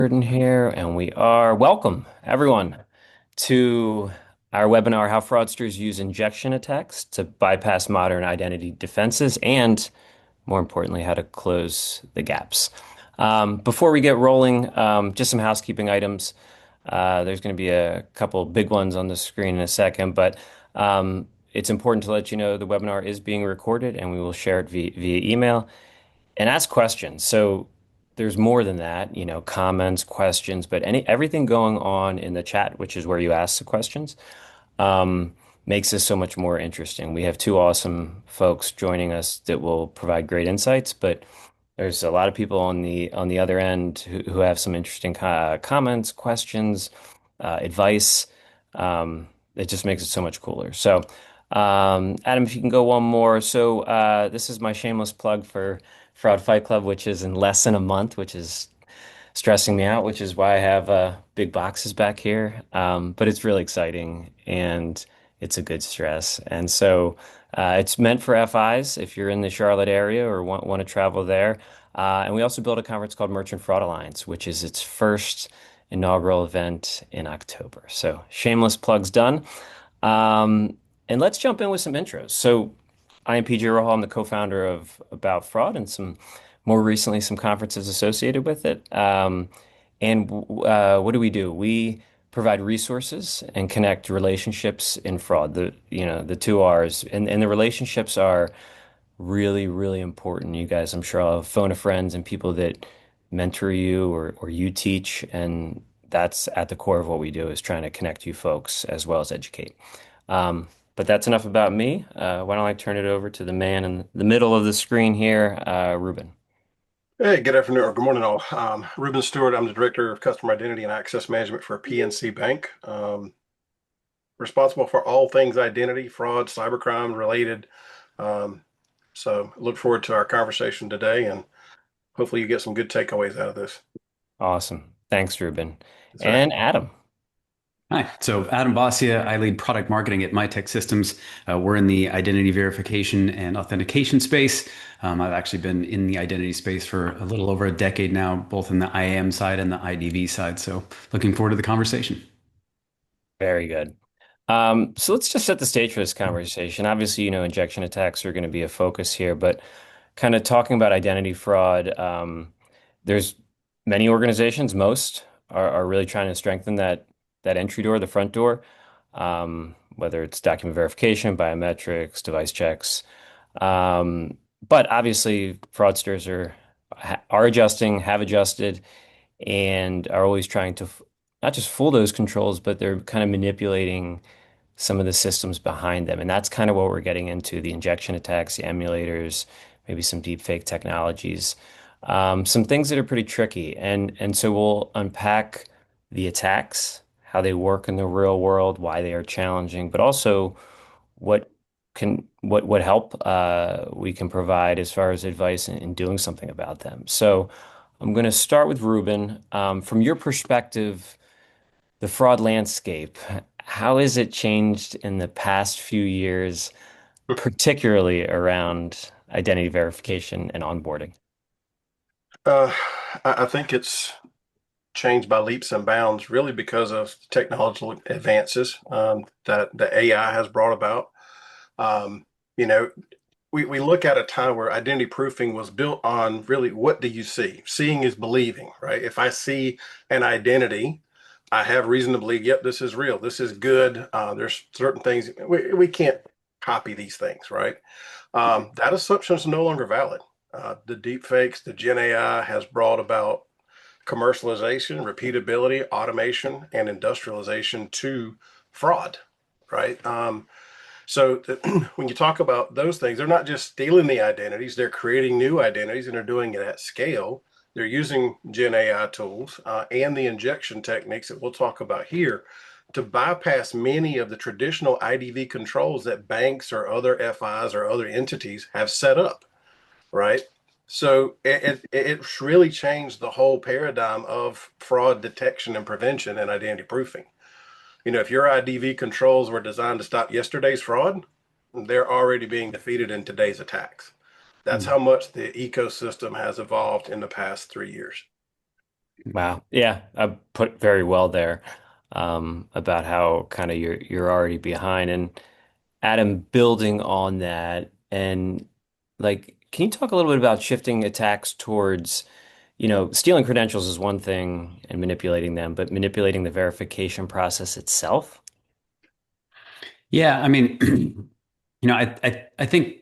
Burden here, and we are welcome everyone to our webinar, How Fraudsters Use Injection Attacks to Bypass Modern Identity Defenses, and more importantly, how to close the gaps. Before we get rolling, just some housekeeping items. There's going to be a couple big ones on the screen in a second, but it's important to let you know the webinar is being recorded and we will share it via email and ask questions. So there's more than that, comments, questions, but everything going on in the chat, which is where you ask the questions, um, makes this so much more interesting. We have two awesome folks joining us that will provide great insights, but there's a lot of people on the other end who have some interesting comments, questions, advice. It just makes it so much cooler. So, Adam, if you can go one more. So, this is my shameless plug for Fraud Fight Club, which is in less than a month, which is stressing me out, which is why I have big boxes back here. But it's really exciting and it's a good stress. And so it's meant for FIs if you're in the Charlotte area or want to travel there. And we also built a conference called Merchant Fraud Alliance, which is its first inaugural event in October. So shameless plugs done. And let's jump in with some intros. So I am PJ Rohal. I'm the co-founder of About Fraud and some more recently some conferences associated with it. And what do? We provide resources and connect relationships in fraud. The two R's, and the relationships are really, really important. You guys, I'm sure I'll have a phone of friends and people that mentor you or you teach, and that's at the core of what we do is trying to connect you folks as well as educate. But that's enough about me. Why don't I turn it over to the man in the middle of the screen here, Ruben. Hey, good afternoon or good morning, all. Ruben Stewart. I'm the Director of Customer Identity and Access Management for PNC Bank. Responsible for all things identity, fraud, cybercrime related. Um, so look forward to our conversation today, and hopefully you get some good takeaways out of this. Awesome. Thanks, Ruben. Yes, sir. And Adam. Hi, so Adam Bossia, I lead product marketing at Mitek Systems. We're in the identity verification and authentication space. I've actually been in the identity space for a little over a decade now, both in the IAM side and the IDV side. So looking forward to the conversation. Very good. So let's just set the stage for this conversation. Obviously, injection attacks are going to be a focus here, but kind of talking about identity fraud, there's many organizations, most are really trying to strengthen that entry door, the front door, whether it's document verification, biometrics, device checks. But obviously, fraudsters are adjusting, have adjusted, and are always trying to not just fool those controls, but they're kind of manipulating some of the systems behind them. And that's kind of what we're getting into, the injection attacks, the emulators, maybe some deepfake technologies, some things that are pretty tricky. And so we'll unpack the attacks, how they work in the real world, why they are challenging, but also what what help we can provide as far as advice in doing something about them. So I'm going to start with Ruben. From your perspective, the fraud landscape, how has it changed in the past few years, particularly around identity verification and onboarding? Uh, I think it's changed by leaps and bounds, really because of technological advances that the AI has brought about. Um, you know, we look at a time where identity proofing was built on really what do you see? Seeing is believing, right? If I see an identity, I have reason to believe, yep, this is real. This is good. There's certain things we can't copy these things, right? That assumption is no longer valid. The deepfakes, the Gen AI has brought about commercialization, repeatability, automation, and industrialization to fraud, right? So when you talk about those things, they're not just stealing the identities, they're creating new identities and they're doing it at scale. They're using Gen AI tools and the injection techniques that we'll talk about here to bypass many of the traditional IDV controls that banks or other FIs or other entities have set up, right? So it's really changed the whole paradigm of fraud detection and prevention and identity proofing. If your IDV controls were designed to stop yesterday's fraud, they're already being defeated in today's attacks. That's Hmm. how much the ecosystem has evolved in the past 3 years. Wow. Yeah, I put very well there about how kind of you're already behind. And Adam, building on that, and like, can you talk a little bit about shifting attacks towards, stealing credentials is one thing and manipulating them, but manipulating the verification process itself? Yeah, I mean, I think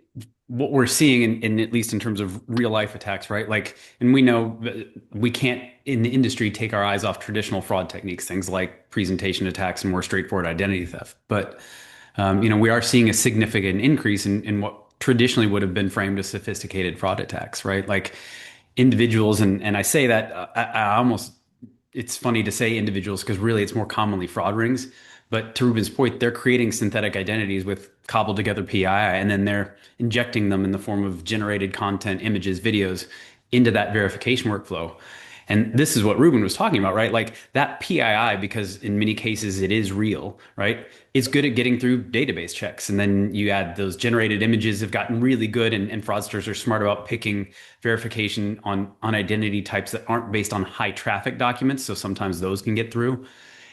what we're seeing in at least in terms of real life attacks, right? Like, and we know that we can't in the industry take our eyes off traditional fraud techniques, things like presentation attacks and more straightforward identity theft. But we are seeing a significant increase in what traditionally would have been framed as sophisticated fraud attacks, right? Like individuals, and I say that I almost it's funny to say individuals because really it's more commonly fraud rings. But to Ruben's point, they're creating synthetic identities with cobbled together PII, and then they're injecting them in the form of generated content, images, videos into that verification workflow. And this is what Ruben was talking about, right? Like that PII, because in many cases it is real, right? It's good at getting through database checks. And then you add those generated images have gotten really good, and fraudsters are smart about picking verification on identity types that aren't based on high traffic documents. So sometimes those can get through.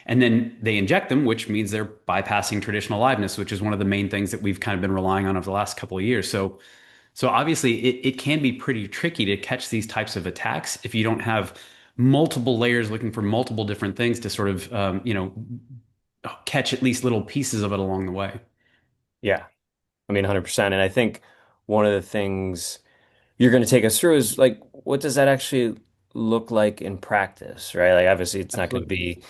And then they inject them, which means they're bypassing traditional liveness, which is one of the main things that we've kind of been relying on over the last couple of years. So obviously it can be pretty tricky to catch these types of attacks if you don't have multiple layers looking for multiple different things to sort of catch at least little pieces of it along the way. Yeah, I mean, 100%. And I think one of the things you're going to take us through is like, what does that actually look like in practice, right? Like, obviously, it's not going to Absolutely. be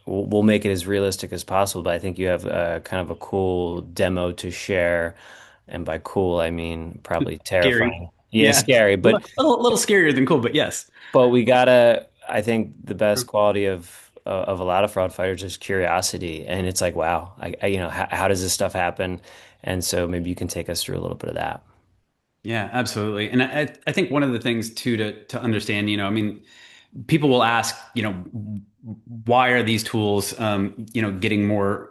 we'll make it as realistic as possible, but I think you have kind of a cool demo to share. And by cool, I mean probably Scary. terrifying. Yeah, Yeah. scary, A little scarier than cool, but yes. but we gotta, I think the best quality of a lot of fraud fighters is curiosity. And it's like, wow, how does this stuff happen? And so maybe you can take us through a little bit of that. Yeah, absolutely. And I think one of the things too to understand, I mean, people will ask, why are these tools, getting more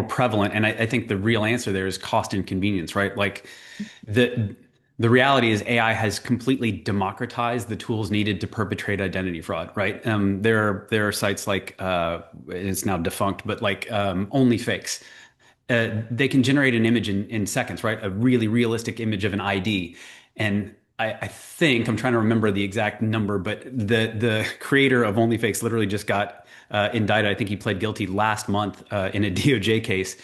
prevalent? And I think the real answer there is cost and convenience, right? Like the the reality is AI has completely democratized the tools needed to perpetrate identity fraud, right? There are sites like it's now defunct, but like OnlyFakes they can generate an image in seconds, right? A really realistic image of an ID. And I think I'm trying to remember the exact number, but the creator of OnlyFakes literally just got indicted. I think he pled guilty last month in a DOJ case.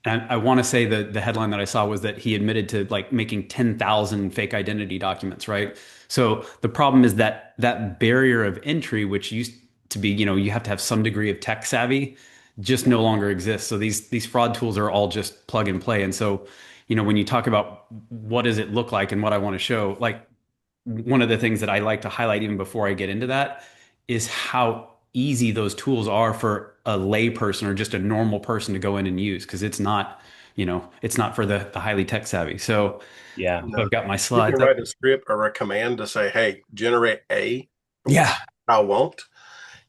And I want to say the headline that I saw was that he admitted to like making 10,000 fake identity documents, right? So the problem is that barrier of entry, which used to be, you have to have some degree of tech savvy, just no longer exists. So these fraud tools are all just plug and play. And so, when you talk about what does it look like and what I want to show, like one of the things that I like to highlight even before I get into that is how easy those tools are for a lay person or just a normal person to go in and use because it's not for the highly tech savvy. So Yeah. No, I've got my you can slides up. write a script or a command to say, "Hey, generate A," Yeah, I won't.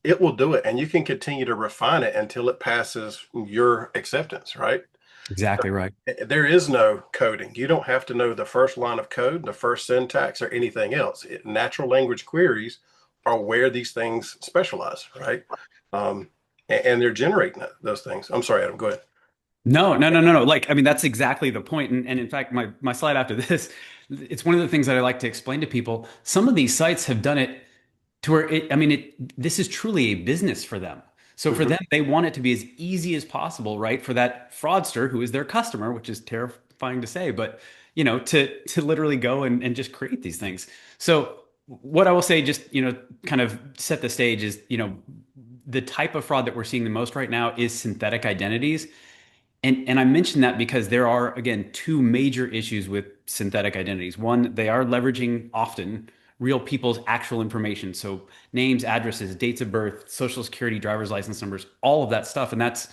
It will do it, and you can continue to refine it until it passes your acceptance, right? exactly right. There is no coding. You don't have to know the first line of code, the first syntax, or anything else. Natural language queries are where these things specialize, right? Um, and they're generating those things. I'm sorry, Adam, go ahead. No, no, no, no, no. Like, I mean, that's exactly the point. And in fact, my slide after this, it's one of the things that I like to explain to people. Some of these sites have done it to where I mean, this is truly a business for them. So for Mhm. them, they want it to be as easy as possible, right? For that fraudster who is their customer, which is terrifying to say, but to literally go and just create these things. So what I will say, just kind of set the stage is, the type of fraud that we're seeing the most right now is synthetic identities. And I mention that because there are, again, two major issues with synthetic identities. One, they are leveraging often real people's actual information. So names, addresses, dates of birth, social security, driver's license numbers, all of that stuff. And that's,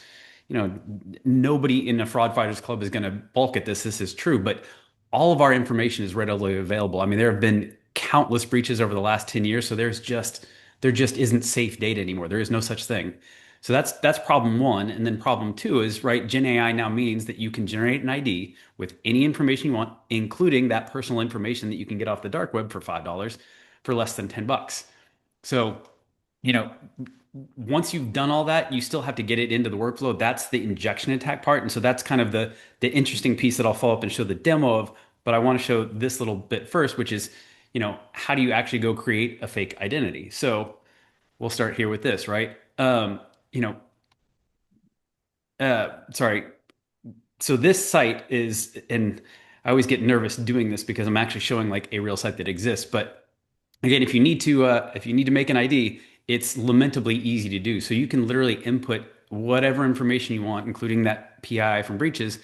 you know, nobody in a fraud fighters club is going to balk at this. This is true, but all of our information is readily available. I mean, there have been countless breaches over the last 10 years. So there just isn't safe data anymore. There is no such thing. So that's problem one. And then problem two is, right, Gen AI now means that you can generate an ID with any information you want, including that personal information that you can get off the dark web for $5. for less than $10. So, you know, once you've done all that, you still have to get it into the workflow. That's the injection attack part. And so that's kind of the interesting piece that I'll follow up and show the demo of. But I want to show this little bit first, which is, how do you actually go create a fake identity? So we'll start here with this, right? You know, sorry. So this site is, and I always get nervous doing this because I'm actually showing like a real site that exists. But again, if you need to make an ID, it's lamentably easy to do. So you can literally input whatever information you want, including that PII from breaches,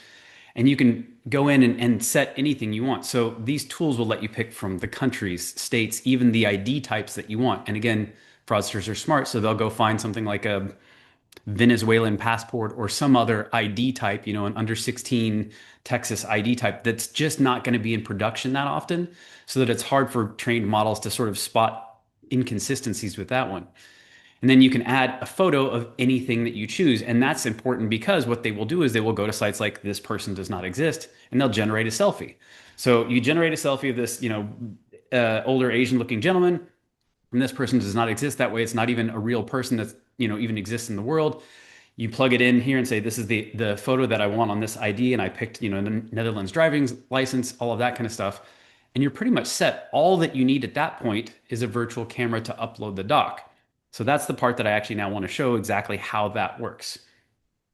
and you can go in and set anything you want. So these tools will let you pick from the countries, states, even the ID types that you want. And again, fraudsters are smart, so they'll go find something like a Venezuelan passport or some other ID type, an under 16 Texas ID type that's just not going to be in production that often, so that it's hard for trained models to sort of spot inconsistencies with that one. And then you can add a photo of anything that you choose. And that's important because what they will do is they will go to sites like this person does not exist and they'll generate a selfie. So you generate a selfie of this, older Asian looking gentleman, and this person does not exist. That way, it's not even a real person that's, even exists in the world. You plug it in here and say, this is the photo that I want on this ID. And I picked, the Netherlands driving license, all of that kind of stuff. And you're pretty much set. All that you need at that point is a virtual camera to upload the doc. So that's the part that I actually now want to show exactly how that works.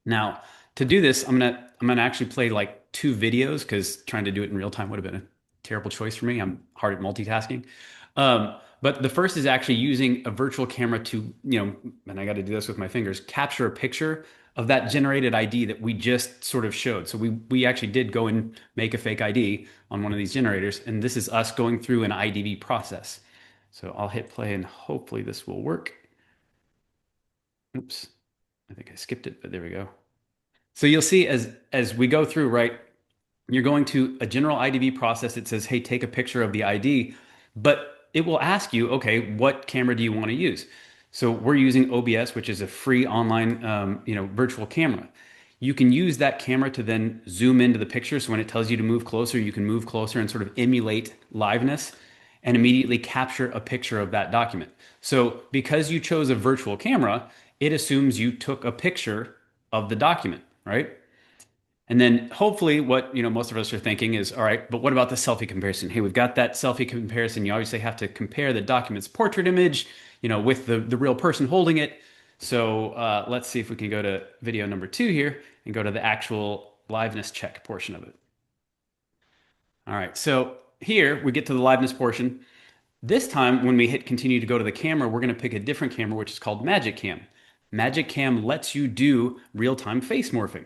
Now, to do this, I'm gonna actually play like two videos because trying to do it in real time would have been a terrible choice for me. I'm hard at multitasking. But the first is actually using a virtual camera to, and I got to do this with my fingers, capture a picture of that generated ID that we just sort of showed. So we actually did go and make a fake ID on one of these generators, and this is us going through an IDV process. So I'll hit play and hopefully this will work. Oops, I think I skipped it, but there we go. So you'll see as we go through, right, you're going to a general IDV process. It says, hey, take a picture of the ID, but it will ask you, okay, what camera do you want to use? So we're using OBS, which is a free online, virtual camera. You can use that camera to then zoom into the picture. So when it tells you to move closer, you can move closer and sort of emulate liveness and immediately capture a picture of that document. So because you chose a virtual camera, it assumes you took a picture of the document, right? And then hopefully what, most of us are thinking is, all right, but what about the selfie comparison? Hey, we've got that selfie comparison. You obviously have to compare the document's portrait image, with the real person holding it. So let's see if we can go to video number 2 here and go to the actual liveness check portion of it. All right, so here we get to the liveness portion. This time, when we hit continue to go to the camera, we're going to pick a different camera, which is called Magic Cam. Magic Cam lets you do real-time face morphing.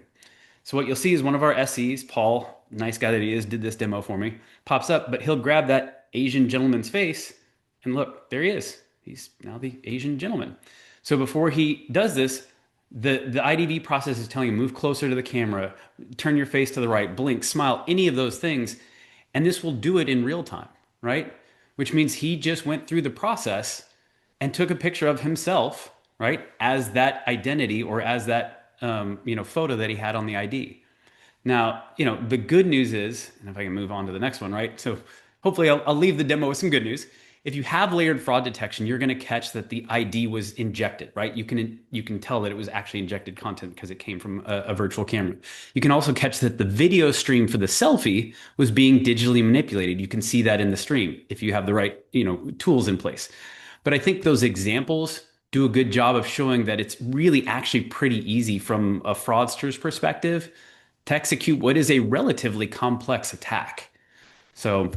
So what you'll see is one of our SEs, Paul, nice guy that he is, did this demo for me, pops up, but he'll grab that Asian gentleman's face and look, there he is. He's now the Asian gentleman. So before he does this, the IDV process is telling you move closer to the camera, turn your face to the right, blink, smile, any of those things. And this will do it in real time, right? Which means he just went through the process and took a picture of himself, right, as that identity or as that photo that he had on the ID. Now, the good news is, and if I can move on to the next one, right? So hopefully I'll leave the demo with some good news. If you have layered fraud detection, you're going to catch that the ID was injected, right? You can tell that it was actually injected content because it came from a virtual camera. You can also catch that the video stream for the selfie was being digitally manipulated. You can see that in the stream if you have the right, tools in place. But I think those examples do a good job of showing that it's really actually pretty easy from a fraudster's perspective to execute what is a relatively complex attack. So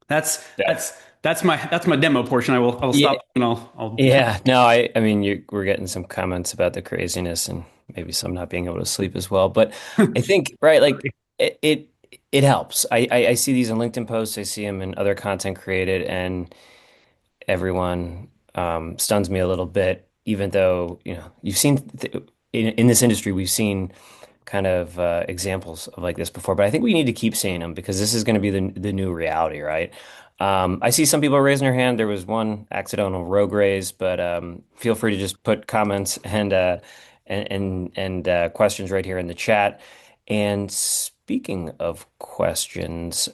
that's Yeah. that's my demo portion. I'll Yeah, stop and I'll yeah. No, I mean, we're getting some comments about the craziness and maybe some not being able to sleep as well. But I think, right, like it helps. I see these in LinkedIn posts. I see them in other content created, and everyone stuns me a little bit, even though, you've seen th in this industry, we've seen kind of examples of like this before, but I think we need to keep seeing them because this is going to be the new reality, right? I see some people raising their hand. There was one accidental rogue raise, but feel free to just put comments and questions right here in the chat. And speaking of questions,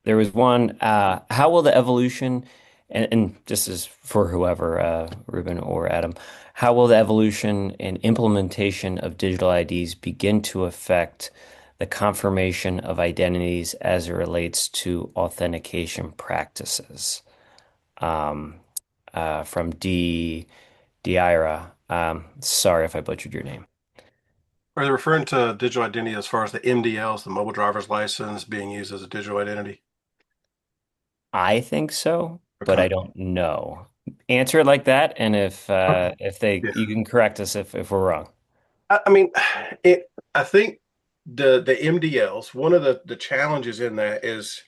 There was one. How will the evolution, and this is for whoever, Ruben or Adam, how will the evolution and implementation of digital IDs begin to affect the confirmation of identities as it relates to authentication practices? Um, from Dira. Sorry if I butchered your name. Are they referring to digital identity as far as the MDLs, the mobile driver's license, being used as a digital identity? I think so, but Okay. I don't know. Answer it like that, and Okay. if they Yeah. you can correct us if we're wrong. I mean, I think the MDLs, one of the challenges in that is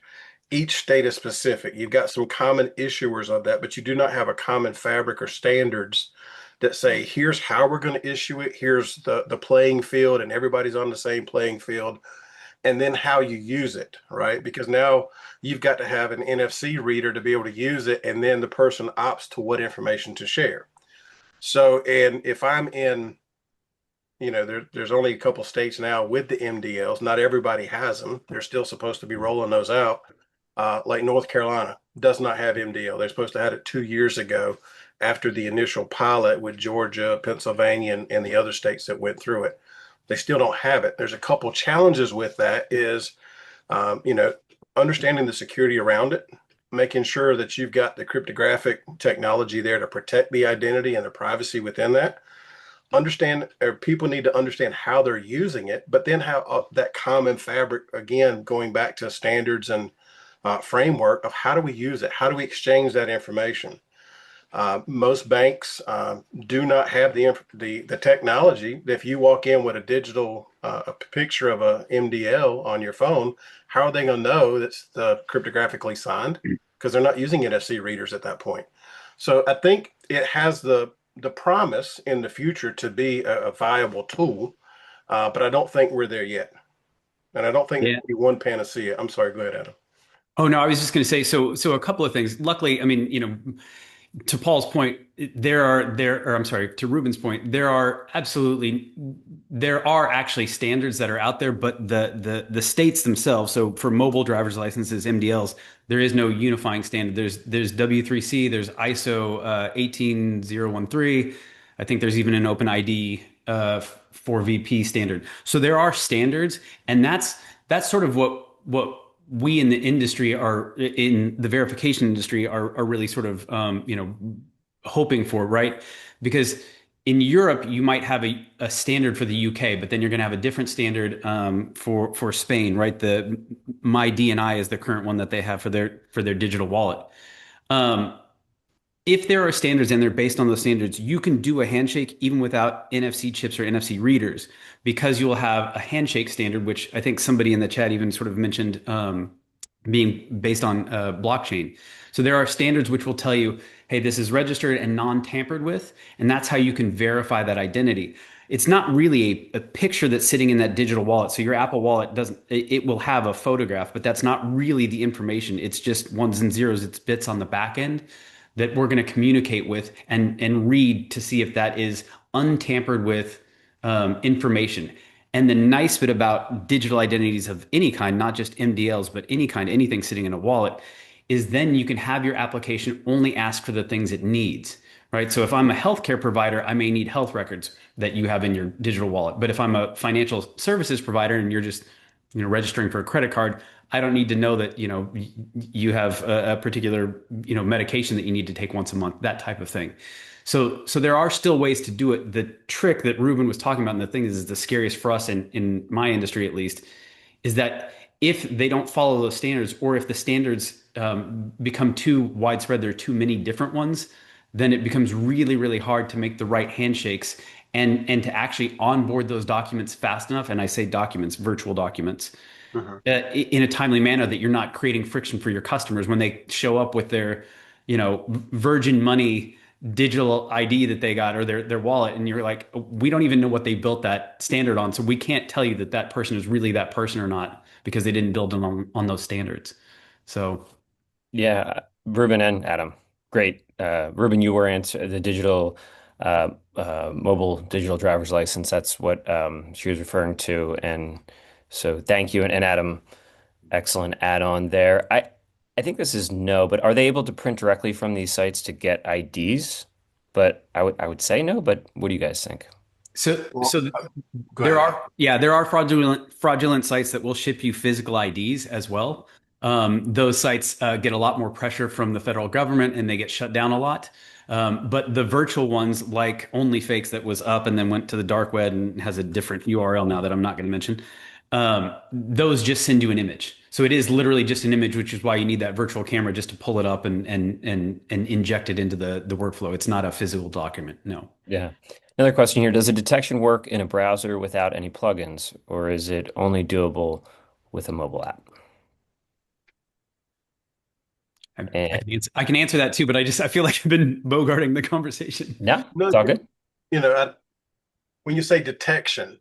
each state is specific. You've got some common issuers of that, but you do not have a common fabric or standards that say, here's how we're going to issue it, here's the playing field, and everybody's on the same playing field, and then how you use it, right? Because now you've got to have an NFC reader to be able to use it, and then the person opts to what information to share. So, and if I'm in, there's only a couple states now with the MDLs. Not everybody has them. They're still supposed to be rolling those out. Like North Carolina does not have MDL. They're supposed to have it 2 years ago after the initial pilot with Georgia, Pennsylvania, and the other states that went through it. They still don't have it. There's a couple challenges with that is, um, you know, understanding the security around it, making sure that you've got the cryptographic technology there to protect the identity and the privacy within that. Understand, or people need to understand how they're using it, but then how that common fabric, again, going back to standards and framework of how do we use it? How do we exchange that information? Most banks do not have the technology. If you walk in with a digital a picture of a MDL on your phone, how are they going to know that's the cryptographically signed? Because they're not using NFC readers at that point. So I think it has the promise in the future to be a viable tool, but I don't think we're there yet, and I don't think there's Yeah. one panacea. I'm sorry. Go ahead, Adam. Oh no, I was just going to say so a couple of things. Luckily, I mean, to Paul's point, or I'm sorry, to Ruben's point, there are actually standards that are out there, but the states themselves, so for mobile driver's licenses, MDLs, there is no unifying standard. There's W3C, there's ISO 18013. I think there's even an OpenID for VP standard. So there are standards, and that's sort of what we in the industry are in the verification industry are really sort of hoping for, right? Because in Europe you might have a standard for the UK, but then you're going to have a different standard for Spain, right? The My DNI is the current one that they have for their digital wallet. Um, if there are standards and they're based on those standards, you can do a handshake even without NFC chips or NFC readers because you'll have a handshake standard, which I think somebody in the chat even sort of mentioned being based on blockchain. So there are standards which will tell you, hey, this is registered and non-tampered with, and that's how you can verify that identity. It's not really a picture that's sitting in that digital wallet. So your Apple Wallet doesn't, it will have a photograph, but that's not really the information. It's just ones and zeros, it's bits on the back end that we're going to communicate with and read to see if that is untampered with information. And the nice bit about digital identities of any kind, not just MDLs, but any kind, anything sitting in a wallet, is then you can have your application only ask for the things it needs, right? So if I'm a healthcare provider, I may need health records that you have in your digital wallet. But if I'm a financial services provider and you're just registering for a credit card, I don't need to know that you have a particular medication that you need to take once a month, that type of thing. So there are still ways to do it. The trick that Ruben was talking about, and the thing is the scariest for us in my industry at least, is that if they don't follow those standards, or if the standards become too widespread, there are too many different ones, then it becomes really, really hard to make the right handshakes and to actually onboard those documents fast enough. And I say documents, virtual documents, Mhm. in a timely manner that you're not creating friction for your customers when they show up with their, Virgin Money digital ID that they got or their wallet, and you're like, we don't even know what they built that standard on, so we can't tell you that that person is really that person or not because they didn't build them on those standards. So Yeah, Ruben and Adam. Great. Ruben, you were answer the digital mobile digital driver's license. That's what she was referring to. And so thank you. And Adam, Excellent add-on there. I think this is no, but are they able to print directly from these sites to get IDs? But I would say no, but what do you guys think? So, Well, so go ahead, Adam. there are fraudulent sites that will ship you physical IDs as well. Those sites get a lot more pressure from the federal government and they get shut down a lot. But the virtual ones, like OnlyFakes, that was up and then went to the dark web and has a different URL now that I'm not going to mention, those just send you an image. So it is literally just an image, which is why you need that virtual camera just to pull it up and inject it into the workflow. It's not a physical document. No. Yeah. Another question here. Does the detection work in a browser without any plugins, or is it only doable with a mobile app? And I can answer that too, but I feel like I've been bogarting the conversation. no, No, it's all good. you know, when you say detection,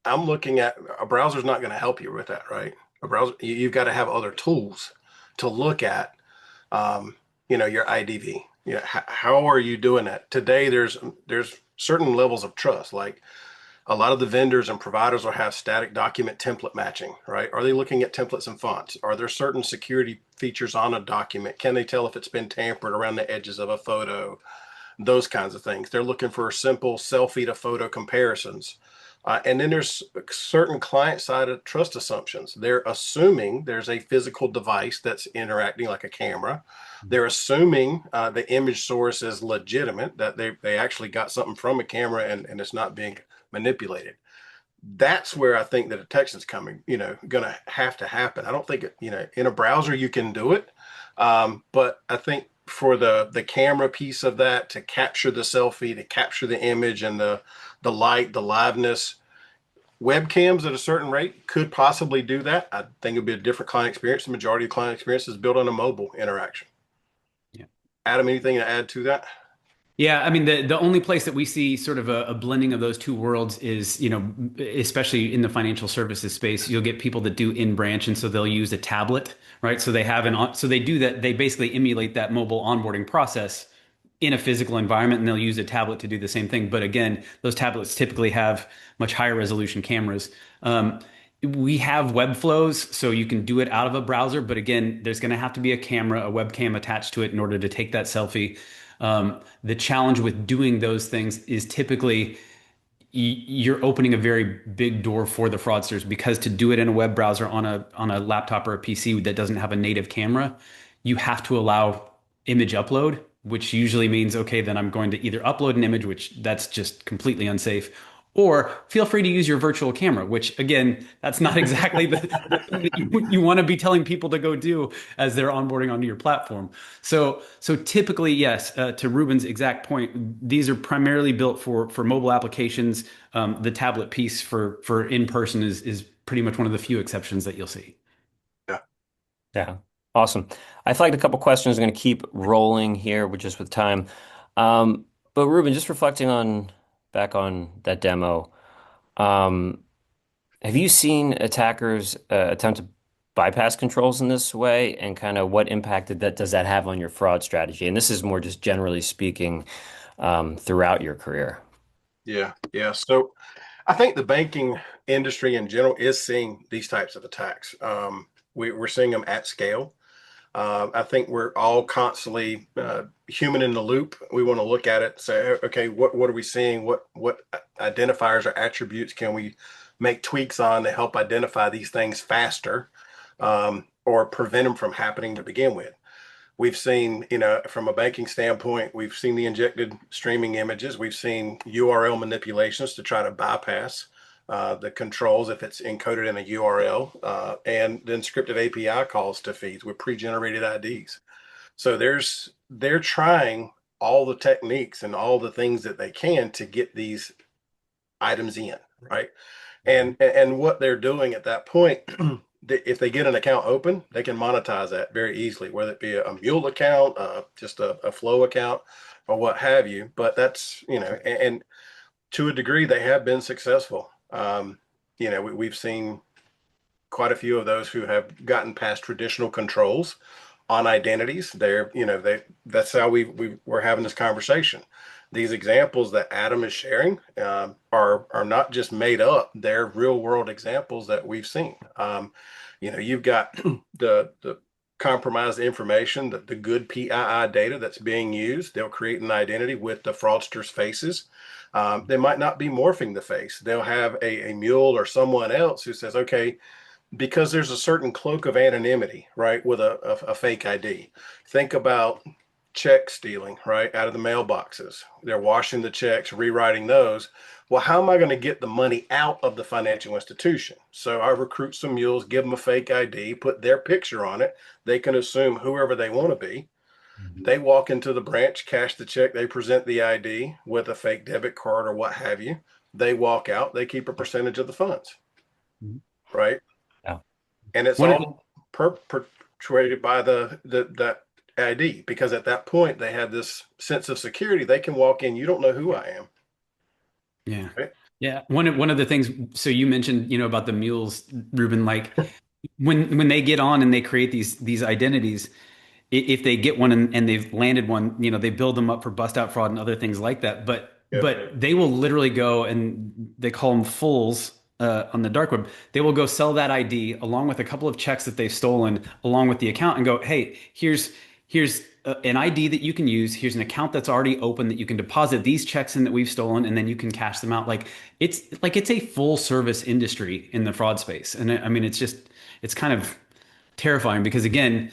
I'm looking at a browser's not going to help you with that, right? A browser, you've got to have other tools to look at, your IDV. How are you doing that today? There's certain levels of trust, like a lot of the vendors and providers will have static document template matching, right? Are they looking at templates and fonts? Are there certain security features on a document? Can they tell if it's been tampered around the edges of a photo? Those kinds of things. They're looking for simple selfie to photo comparisons. And then there's certain client-side trust assumptions. They're assuming there's a physical device that's interacting like a camera. They're assuming the image source is legitimate, that they actually got something from a camera and it's not being manipulated. That's where I think the detection's coming, going to have to happen. I don't think, in a browser you can do it. But I think for the camera piece of that, to capture the selfie, to capture the image and the light, the liveness, webcams at a certain rate could possibly do that. I think it'd be a different client experience. The majority of client experience is built on a mobile interaction. Yeah. Adam, anything to add to that? Yeah, I mean the only place that we see sort of a blending of those two worlds is, especially in the financial services space, you'll get people that do in branch, and so they'll use a tablet, right? So they have so they do that, they basically emulate that mobile onboarding process in a physical environment, and they'll use a tablet to do the same thing. But again, those tablets typically have much higher resolution cameras. We have web flows, so you can do it out of a browser, but again, there's going to have to be a camera, a webcam attached to it in order to take that selfie. The challenge with doing those things is typically you're opening a very big door for the fraudsters, because to do it in a web browser on a laptop or a PC that doesn't have a native camera, you have to allow image upload, which usually means, okay, then I'm going to either upload an image, which that's just completely unsafe, or feel free to use your virtual camera, which again, that's not exactly the thing that you want to be telling people to go do as they're onboarding onto your platform. So typically, yes, to Ruben's exact point, these are primarily built for mobile applications. The tablet piece for in person is pretty much one of the few exceptions that you'll see. Yeah. Yeah. Awesome. I flagged a couple questions. I'm going to keep rolling here just with time. Um, but Ruben, just reflecting on back on that demo, um, have you seen attackers attempt to bypass controls in this way, and kind of what impact does that have on your fraud strategy? And this is more just generally speaking, throughout your career. Yeah. Yeah. So I think the banking industry in general is seeing these types of attacks. We're seeing them at scale. I think we're all constantly human in the loop. We want to look at it, say, okay, what are we seeing? What identifiers or attributes can we make tweaks on to help identify these things faster, or prevent them from happening to begin with? We've seen, from a banking standpoint, we've seen the injected streaming images. We've seen URL manipulations to try to bypass the controls if it's encoded in a URL, and then scripted API calls to feeds with pre-generated IDs. So they're trying all the techniques and all the things that they can to get these items in, right? And what they're doing at that point, if they get an account open, they can monetize that very easily, whether it be a mule account, just a flow account, or what have you. But that's, and to a degree, they have been successful. We've seen quite a few of those who have gotten past traditional controls on identities. That's how we're having this conversation. These examples that Adam is sharing are not just made up; they're real world examples that we've seen. You've got the compromised information, the good PII data that's being used. They'll create an identity with the fraudsters' faces. They might not be morphing the face. They'll have a mule or someone else who says, okay, because there's a certain cloak of anonymity, right, with a fake ID. Think about check stealing, right, out of the mailboxes. They're washing the checks, rewriting those. Well, how am I going to get the money out of the financial institution? So I recruit some mules, give them a fake ID, put their picture on it. They can assume whoever they want to be. Mhm. They walk into the branch, cash the check, they present the ID with a fake debit card or what have you. They walk out, they keep a percentage of the funds, Mhm. right? Yeah. And it's One of all perpetuated by the that ID, because at that point they have this sense of security. They can walk in, you don't know who I am, Yeah. right? Yeah. One of the things, so you mentioned, about the mules, Ruben, like when they get on and they create these identities, if they get one and they've landed one, they build them up for bust out fraud and other things like that. But Yep. but they will literally go and they call them fools on the dark web. They will go sell that ID along with a couple of checks that they've stolen, along with the account, and go, hey, here's an ID that you can use. Here's an account that's already open that you can deposit these checks in that we've stolen, and then you can cash them out. It's a full service industry in the fraud space, and I mean it's kind of terrifying because again,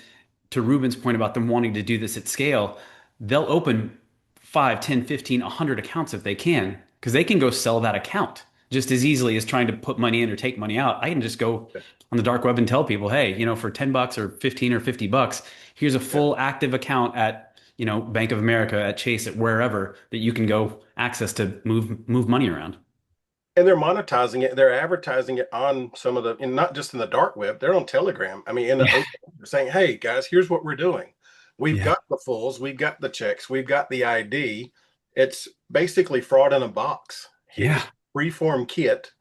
to Ruben's point about them wanting to do this at scale, they'll open 5, 10, 15, 100 accounts if they can, because they can go sell that account just as easily as trying to put money in or take money out. I can just go on the dark web and tell people, hey, for $10 or 15 or $50, here's a Yep. full active account at, Bank of America, at Chase, at wherever that you can go access to move money around. And they're monetizing it. They're advertising it on some of the, and not just in the dark web. They're on Telegram. I mean, in the Yeah. open, they're saying, "Hey guys, here's what we're doing. We've Yeah. got the fulls, we've got the checks, we've got the ID. It's basically fraud in a box. Here's Yeah. a free-form kit.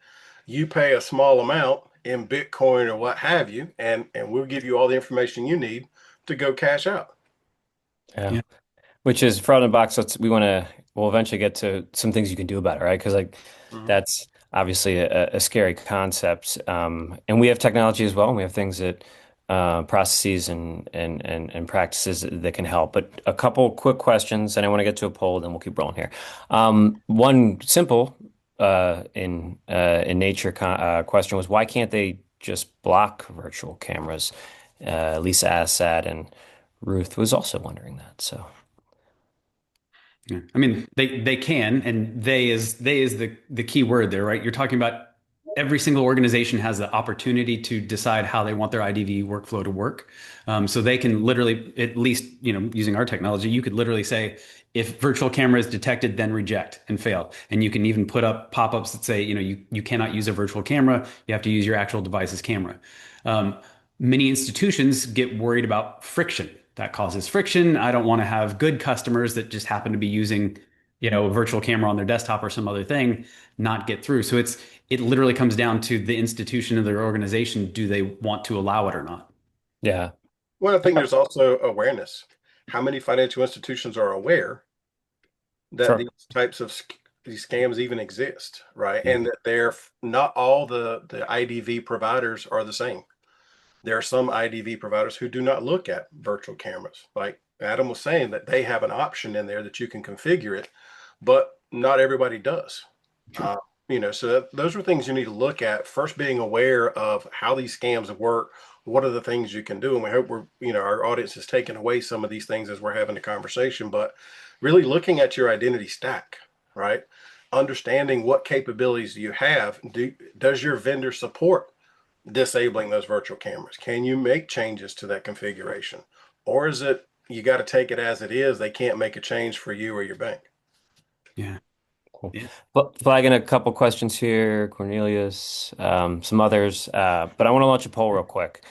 You pay a small amount in Bitcoin or what have you, and we'll give you all the information you need to go cash out." Yeah. Yeah. Which is fraud in a box. We'll eventually get to some things you can do about it, right? Because like Mhm. that's obviously a scary concept. And we have technology as well. And we have things that processes and practices that can help. But a couple quick questions, and I want to get to a poll, then we'll keep rolling here. One simple in nature question was why can't they just block virtual cameras? Lisa asked that, and Ruth was also wondering that. So. Yeah. I mean, they can, and they is the key word there, right? You're talking about every single organization has the opportunity to decide how they want their IDV workflow to work. So they can literally, at least, using our technology, you could literally say, if virtual camera is detected, then reject and fail. And you can even put up pop-ups that say, you cannot use a virtual camera. You have to use your actual device's camera. Um, Many institutions get worried about friction. That causes friction. I don't want to have good customers that just happen to be using, a virtual camera on their desktop or some other thing not get through. So it literally comes down to the institution of their organization. Do they want to allow it or not? Yeah, Well, I think there's also awareness. How many financial institutions are aware that sure. these types of these scams even exist, right? Yeah. And that they're not all the IDV providers are the same. There are some IDV providers who do not look at virtual cameras. Like Adam was saying, that they have an option in there that you can configure it, but not everybody does. Sure. Uh, so those are things you need to look at first, being aware of how these scams work. What are the things you can do? And we hope our audience is taking away some of these things as we're having a conversation, but really looking at your identity stack, right? Understanding what capabilities do you have. Does your vendor support disabling those virtual cameras? Can you make changes to that configuration? Or is it you got to take it as it is? They can't make a change for you or your bank. Yeah. Cool. Yeah. Flagging a couple questions here, Cornelius, some others, but I want to launch a poll real quick,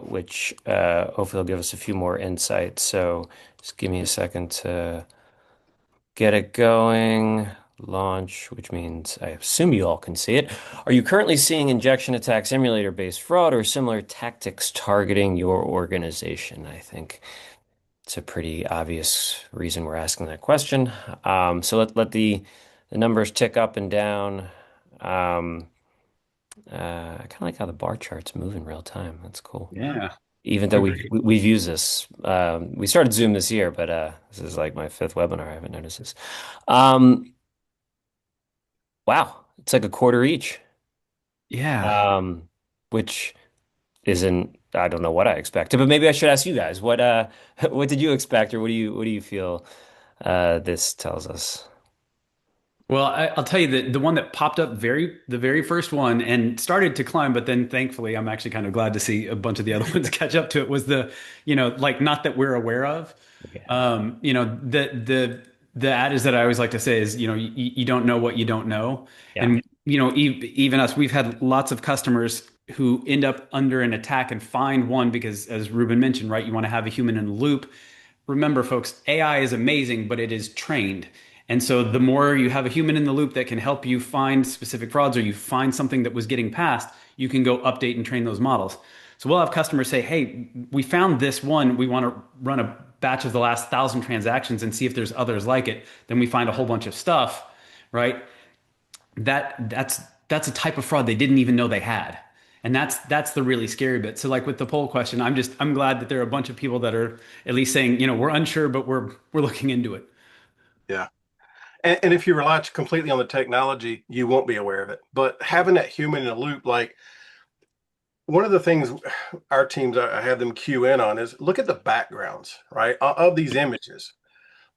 which hopefully will give us a few more insights. So just give me a second to get it going. launch, which means I assume you all can see it. Are you currently seeing injection attacks, emulator-based fraud, or similar tactics targeting your organization? I think it's a pretty obvious reason we're asking that question. So let the numbers tick up and down. I kind of like how the bar chart's move in real time. That's cool. Yeah, Even though agreed. we've used this, we started Zoom this year, but this is like my fifth webinar. I haven't noticed this. Um, wow, it's like a quarter each, Yeah. um, which isn't. I don't know what I expected, but maybe I should ask you guys what what did you expect, or what do you feel this tells us? Well, I'll tell you that the one that popped up the very first one and started to climb, but then thankfully I'm actually kind of glad to see a bunch of the other ones catch up to it was like not that we're aware of. Yeah, The adage that I always like to say is, you don't know what you don't know. yeah, And, even us, we've had lots of customers who end up under an attack and find one because, as Ruben mentioned, right, you want to have a human in the loop. Remember, folks, AI is amazing, but it is trained. And so the more you have a human in the loop that can help you find specific frauds or you find something that was getting passed, you can go update and train those models. So we'll have customers say, hey, we found this one. We want to run a batch of the last 1,000 transactions and see if there's others like it. Then we find a whole bunch of stuff, right? That's a type of fraud they didn't even know they had. And that's the really scary bit. So like with the poll question, I'm glad that there are a bunch of people that are at least saying, we're unsure, but we're looking into it. Yeah. And if you rely completely on the technology, you won't be aware of it. But having that human in the loop, like one of the things our teams, I have them cue in on is look at the backgrounds, right, of these images.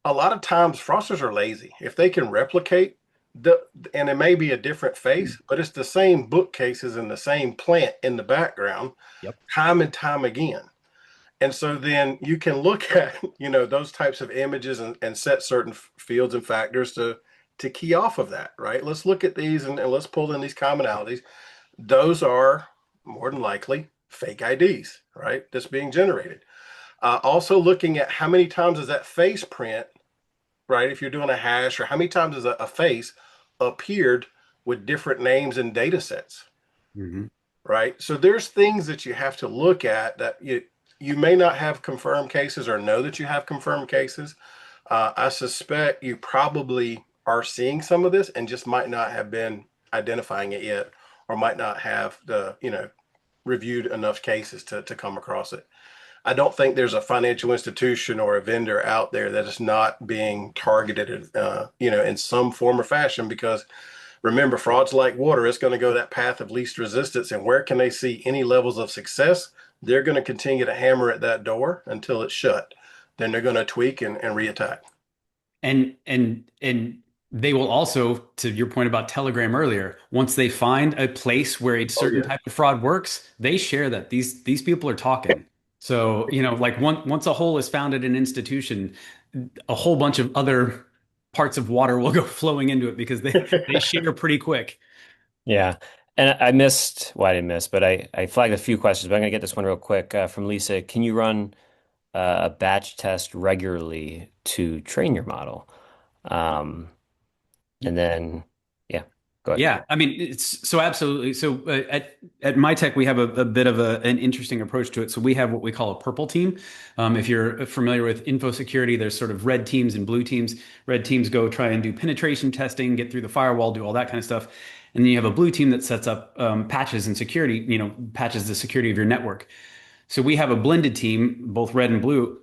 A lot of times fraudsters are lazy. If they can replicate and it may be a different face, but it's the same bookcases and the same plant in the background yep. time and time again. And so then you can look at, those types of images and set certain fields and factors to key off of that, right? Let's look at these and let's pull in these commonalities. Those are more than likely fake IDs, right? That's being generated. Also looking at how many times is that face print, right? If you're doing a hash, or how many times is a face appeared with different names and data sets, Mhm. right? So there's things that you have to look at that you may not have confirmed cases or know that you have confirmed cases. I suspect you probably are seeing some of this and just might not have been identifying it yet, or might not have reviewed enough cases to come across it. I don't think there's a financial institution or a vendor out there that is not being targeted, in some form or fashion, because remember, fraud's like water. It's going to go that path of least resistance. And where can they see any levels of success? They're going to continue to hammer at that door until it's shut. Then they're going to tweak and reattack. And they will also, to your point about Telegram earlier, once they find a place where a Oh, certain yeah. type of fraud works, they share that these people are talking. So, like once a hole is found at an institution, a whole bunch of other parts of water will go flowing into it because they share pretty quick. Yeah. And I missed, well, I didn't miss, but I flagged a few questions, but I'm going to get this one real quick from Lisa. Can you run a batch test regularly to train your model? Um, and then, yeah, go ahead. Yeah, I mean, it's so absolutely. So at Mitek, we have a bit of an interesting approach to it. So we have what we call a purple team. If you're familiar with info security, there's sort of red teams and blue teams. Red teams go try and do penetration testing, get through the firewall, do all that kind of stuff. And then you have a blue team that sets up patches and security, patches the security of your network. So we have a blended team, both red and blue,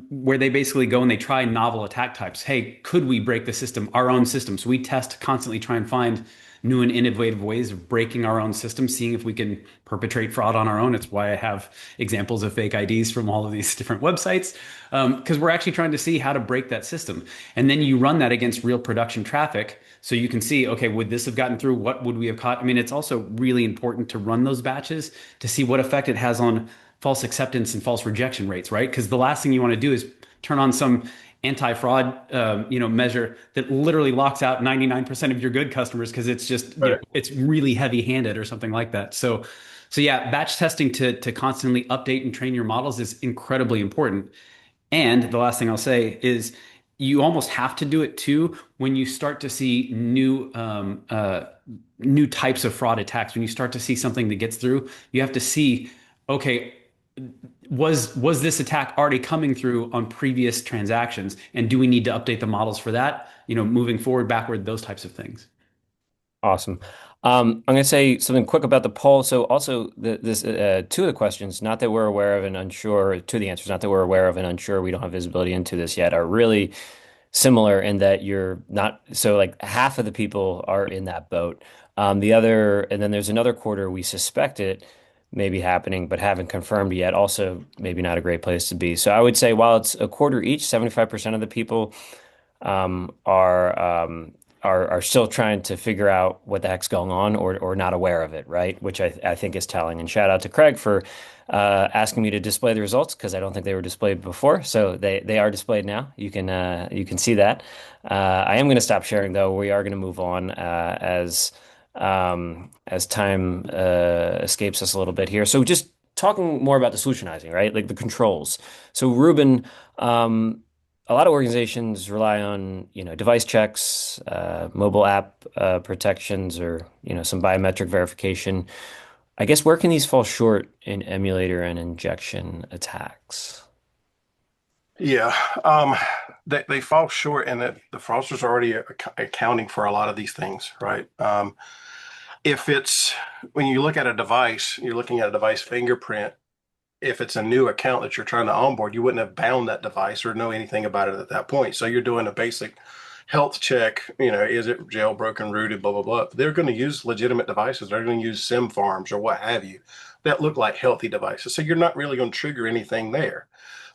where they basically go and they try novel attack types. Hey, could we break the system, our own system? So we test constantly, try and find new and innovative ways of breaking our own system, seeing if we can perpetrate fraud on our own. It's why I have examples of fake IDs from all of these different websites, because we're actually trying to see how to break that system. And then you run that against real production traffic. So you can see, okay, would this have gotten through? What would we have caught? I mean, it's also really important to run those batches to see what effect it has on false acceptance and false rejection rates, right? Because the last thing you want to do is turn on some anti-fraud, measure that literally locks out 99% of your good customers because it's just, Right. it's really heavy-handed or something like that. So yeah, batch testing to constantly update and train your models is incredibly important. And the last thing I'll say is you almost have to do it too when you start to see new types of fraud attacks. When you start to see something that gets through, you have to see, okay, was this attack already coming through on previous transactions, and do we need to update the models for that? Moving forward, backward, those types of things. Awesome. I'm going to say something quick about the poll. So also this two of the questions, not that we're aware of and unsure, two of the answers, not that we're aware of and unsure, we don't have visibility into this yet, are really similar in that you're not, so like half of the people are in that boat. The other, and then there's another quarter we suspect it may be happening, but haven't confirmed yet. Also, maybe not a great place to be. So I would say while it's a quarter each, 75% of the people um, are um, are still trying to figure out what the heck's going on or not aware of it, right? Which I think is telling. And shout out to Craig for asking me to display the results because I don't think they were displayed before. So they are displayed now. You can see that. I am going to stop sharing though. We are going to move on as time escapes us a little bit here. So just talking more about the solutionizing, right? Like the controls. So Ruben, a lot of organizations rely on, device checks, mobile app protections, or, some biometric verification. I guess where can these fall short in emulator and injection attacks? Yeah, they fall short in that the fraudsters are already accounting for a lot of these things, right? If it's when you look at a device, you're looking at a device fingerprint. If it's a new account that you're trying to onboard, you wouldn't have bound that device or know anything about it at that point. So you're doing a basic health check, is it jailbroken, rooted, blah, blah, blah. They're going to use legitimate devices. They're going to use SIM farms or what have you that look like healthy devices. So you're not really going to trigger anything there.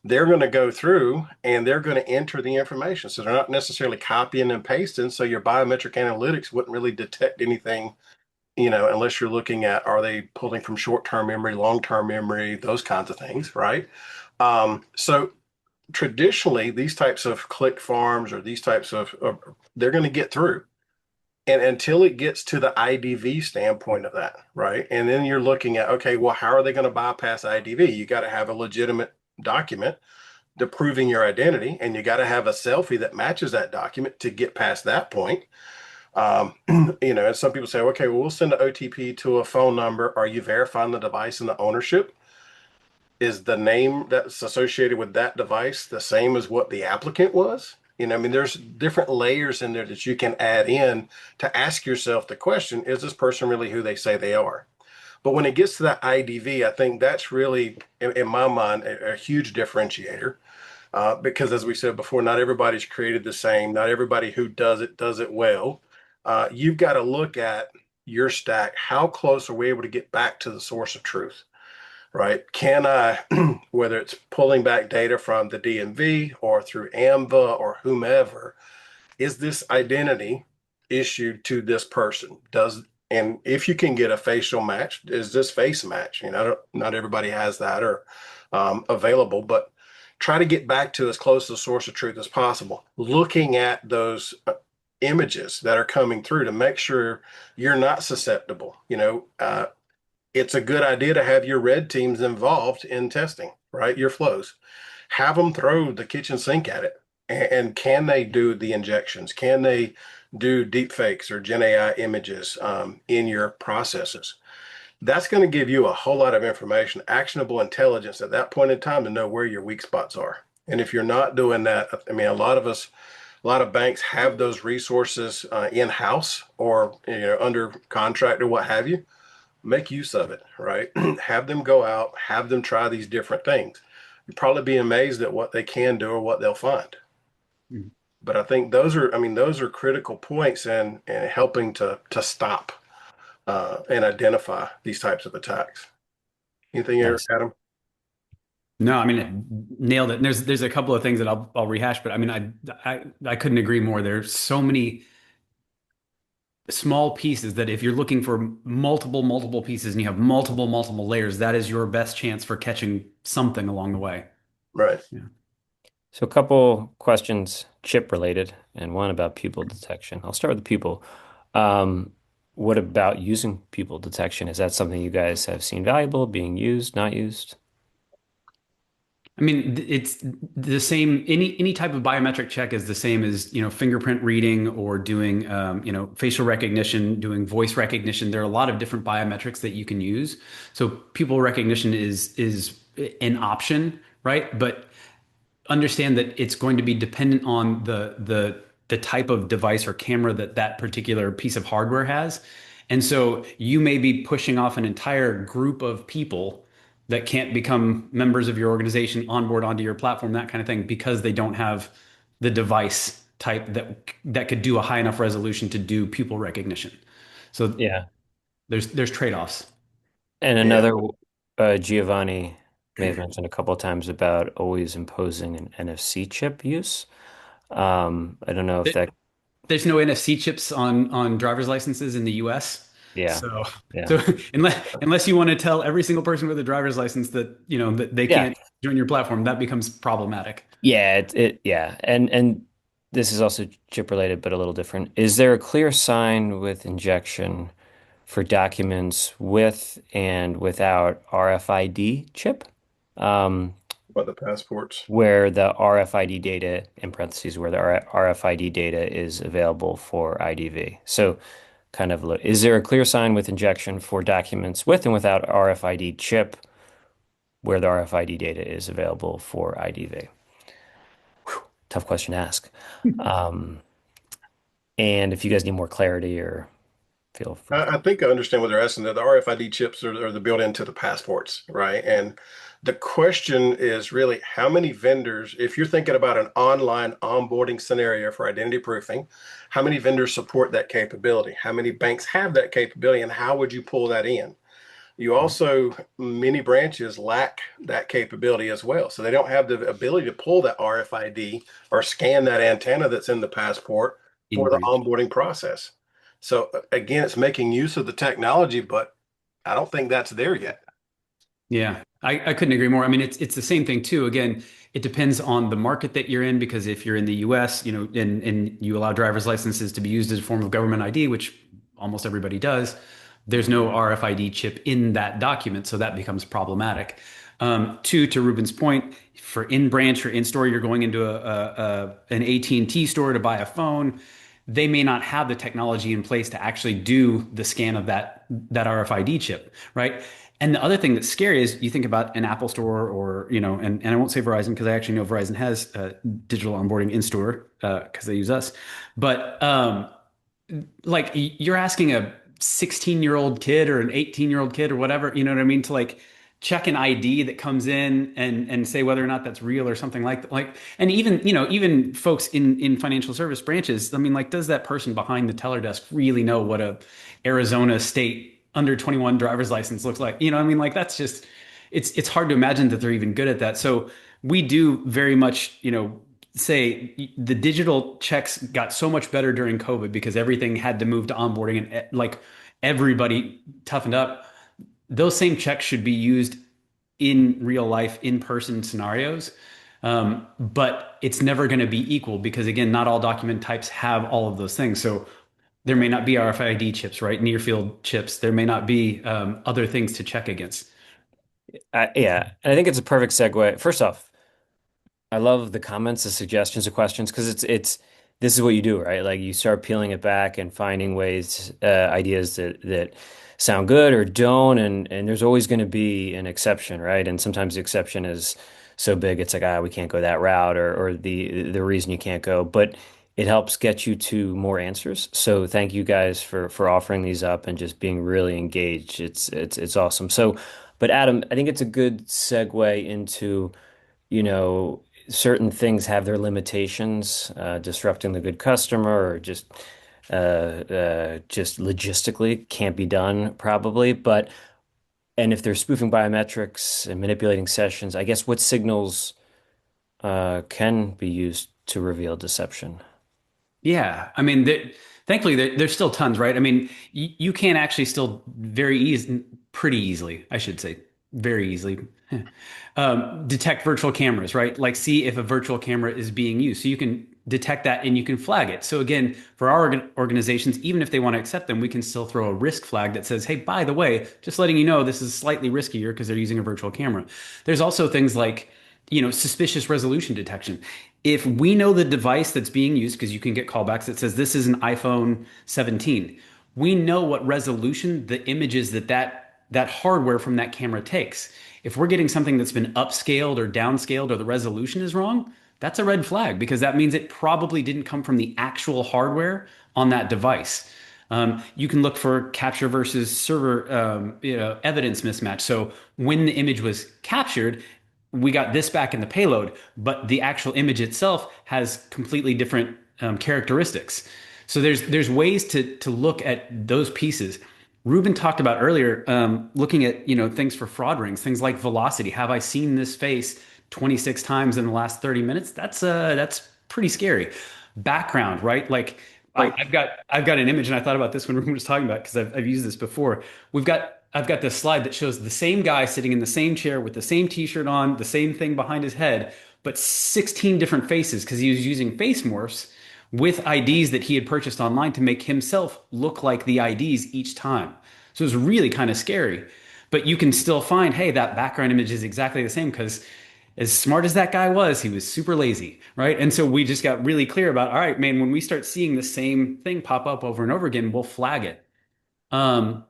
They're going to go through and they're going to enter the information. So they're not necessarily copying and pasting. So your biometric analytics wouldn't really detect anything, unless you're looking at are they pulling from short-term memory, long-term memory, those kinds of things, right? So traditionally, these types of click farms or these types of they're going to get through. And until it gets to the IDV standpoint of that, right? And then you're looking at, okay, well, how are they going to bypass IDV? You got to have a legitimate document to proving your identity, and you got to have a selfie that matches that document to get past that point. Um, and some people say, okay, well, we'll send an OTP to a phone number. Are you verifying the device and the ownership? Is the name that's associated with that device the same as what the applicant was? I mean, there's different layers in there that you can add in to ask yourself the question, is this person really who they say they are? But when it gets to that IDV, I think that's really, in my mind, a huge differentiator. Because as we said before, not everybody's created the same. Not everybody who does it well. You've got to look at your stack. How close are we able to get back to the source of truth? Right? Can I, whether it's pulling back data from the DMV or through AMVA or whomever, is this identity issued to this person? And if you can get a facial match, is this face match? Not everybody has that or available, but try to get back to as close to the source of truth as possible. Looking at those images that are coming through to make sure you're not susceptible. It's a good idea to have your red teams involved in testing, right? Your flows. Have them throw the kitchen sink at it. And can they do the injections? Can they do deepfakes or Gen AI images in your processes? That's going to give you a whole lot of information, actionable intelligence at that point in time to know where your weak spots are. And if you're not doing that, I mean, a lot of banks have those resources in-house or under contract or what have you. Make use of it, right? Have them go out, have them try these different things. You'd probably be amazed at what they can do or what they'll find. Mhm. But I think those are critical points in helping to stop and identify these types of attacks. Anything here, Nice. Adam? No, I mean, nailed it. And there's a couple of things that I'll rehash, but I mean, I couldn't agree more. There's so many small pieces that if you're looking for multiple pieces and you have multiple layers, that is your best chance for catching something along the way. Right. Yeah. So a couple questions chip related and one about people detection. I'll start with the people. Um, what about using people detection? Is that something you guys have seen valuable, being used, not used? I mean, it's the same. Any type of biometric check is the same as, fingerprint reading or doing, facial recognition, doing voice recognition. There are a lot of different biometrics that you can use. So pupil recognition is an option, right? But understand that it's going to be dependent on the type of device or camera that that particular piece of hardware has. And so you may be pushing off an entire group of people that can't become members of your organization onboard onto your platform, that kind of thing, because they don't have the device type that could do a high enough resolution to do pupil recognition. So Yeah. there's trade-offs. And Yeah. another, Giovanni may have mentioned a couple of times about always imposing an NFC chip use. I don't know if that, There's no NFC chips on driver's licenses in the US. yeah, So yeah, so unless you want to tell every single person with a driver's license that, that they yeah, can't join your platform, that becomes problematic. yeah, yeah. And this is also chip related, but a little different. Is there a clear sign with injection for documents with and without RFID chip? Um, About the passports. where the RFID data, in parentheses, where the RFID data is available for IDV. So, kind of, is there a clear sign with injection for documents with and without RFID chip where the RFID data is available for IDV? Tough question to ask. Um, and if you guys need more clarity or feel free. I think I understand what they're asking. The RFID chips are the built into the passports, right? And the question is really how many vendors, if you're thinking about an online onboarding scenario for identity proofing, how many vendors support that capability? How many banks have that capability, and how would you pull that in? You also, many branches lack that capability as well. So they don't have the ability to pull that RFID or scan that antenna that's in the passport In for the branch. onboarding process. So again, it's making use of the technology, but I don't think that's there yet. Yeah, I couldn't agree more. I mean, it's the same thing too. Again, it depends on the market that you're in, because if you're in the US, and you allow driver's licenses to be used as a form of government ID, which almost everybody does, there's no RFID chip in that document, so that becomes problematic. Two, to Ruben's point, for in branch or in store, you're going into an AT&T store to buy a phone. They may not have the technology in place to actually do the scan of that RFID chip, right? And the other thing that's scary is you think about an Apple store or, and I won't say Verizon because I actually know Verizon has digital onboarding in store because they use us. But like you're asking a 16-year-old kid or an 18-year-old kid or whatever, you know what I mean, to like check an ID that comes in and say whether or not that's real or something like that. Like, and even, even folks in financial service branches, I mean, like, does that person behind the teller desk really know what a Arizona state under 21 driver's license looks like? I mean, like, that's just, it's hard to imagine that they're even good at that. So we do very much, say the digital checks got so much better during COVID because everything had to move to onboarding and like everybody toughened up. Those same checks should be used in real life, in person scenarios. But it's never going to be equal because, again, not all document types have all of those things. So there may not be RFID chips, right? Near field chips. There may not be other things to check against. Yeah, and I think it's a perfect segue. First off, I love the comments, the suggestions, the questions, because it's this is what you do, right? Like you start peeling it back and finding ways, ideas that sound good or don't, and there's always going to be an exception, right? And sometimes the exception is so big, it's like, we can't go that route, or the reason you can't go, but it helps get you to more answers. So thank you guys for offering these up and just being really engaged. It's awesome. So, but Adam, I think it's a good segue into certain things have their limitations, disrupting the good customer or just logistically can't be done probably. And if they're spoofing biometrics and manipulating sessions, I guess what signals can be used to reveal deception? Yeah, I mean, thankfully, there's still tons, right? I mean, you can actually still pretty easily, I should say, very easily, detect virtual cameras, right? Like, see if a virtual camera is being used. So you can detect that and you can flag it. So again, for our organizations, even if they want to accept them, we can still throw a risk flag that says, hey, by the way, just letting you know, this is slightly riskier because they're using a virtual camera. There's also things like suspicious resolution detection. If we know the device that's being used, because you can get callbacks that says this is an iPhone 17, we know what resolution the images that hardware from that camera takes. If we're getting something that's been upscaled or downscaled or the resolution is wrong, that's a red flag because that means it probably didn't come from the actual hardware on that device. You can look for capture versus server, evidence mismatch. So when the image was captured, we got this back in the payload, but the actual image itself has completely different characteristics. So there's ways to look at those pieces. Ruben talked about earlier, looking at things for fraud rings, things like velocity. Have I seen this face 26 times in the last 30 minutes? That's pretty scary. Background, right? Like Right. I've got an image, and I thought about this when Ruben was talking about it because I've used this before. I've got this slide that shows the same guy sitting in the same chair with the same t-shirt on, the same thing behind his head, but 16 different faces because he was using face morphs with IDs that he had purchased online to make himself look like the IDs each time. So it was really kind of scary. But you can still find, hey, that background image is exactly the same because as smart as that guy was, he was super lazy, right? And so we just got really clear about, all right, man, when we start seeing the same thing pop up over and over again, we'll flag it. Um,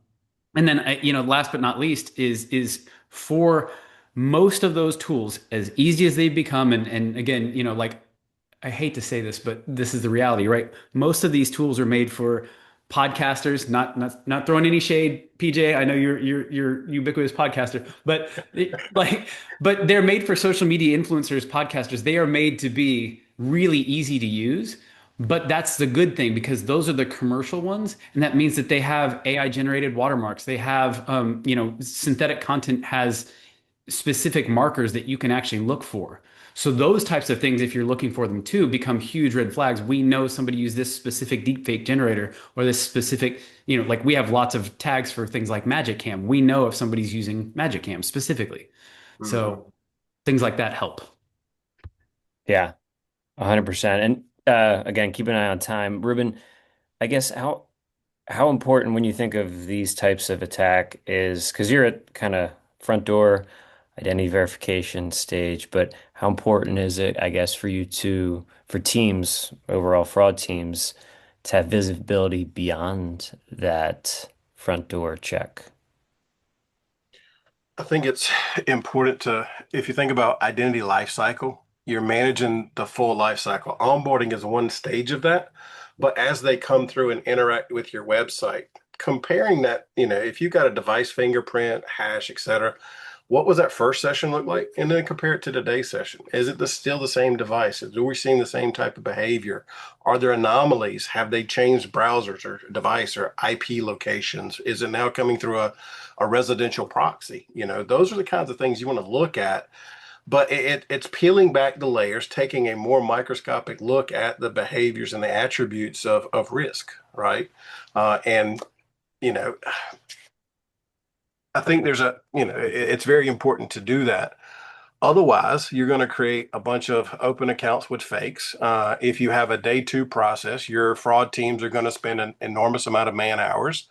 and then, last but not least, is for most of those tools, as easy as they've become, and again, like I hate to say this, but this is the reality, right? Most of these tools are made for podcasters, not throwing any shade, PJ. I know you're ubiquitous podcaster, but but they're made for social media influencers, podcasters. They are made to be really easy to use. But that's the good thing because those are the commercial ones, and that means that they have AI generated watermarks. They have, synthetic content has specific markers that you can actually look for. So those types of things, if you're looking for them too, become huge red flags. We know somebody used this specific deepfake generator or this specific, like we have lots of tags for things like Magic Cam. We know if somebody's using Magic Cam specifically. Mhm. So things like that help. Yeah, 100%. And again, keep an eye on time. Ruben, I guess how important when you think of these types of attack is because you're at kind of front door identity verification stage, but how important is it, I guess, for you for teams, overall fraud teams, to have visibility beyond that front door check? I think it's important if you think about identity life cycle, you're managing the full life cycle. Onboarding is one stage of that, but as they come through and interact with your website, comparing that, if you got a device fingerprint, hash, etc., what was that first session look like? And then compare it to today's session. Is it still the same device? Are we seeing the same type of behavior? Are there anomalies? Have they changed browsers or device or IP locations? Is it now coming through a residential proxy? Those are the kinds of things you want to look at. But it's peeling back the layers, taking a more microscopic look at the behaviors and the attributes of risk, right? And you know, I think it's very important to do that. Otherwise, you're going to create a bunch of open accounts with fakes. If you have a day two process, your fraud teams are going to spend an enormous amount of man hours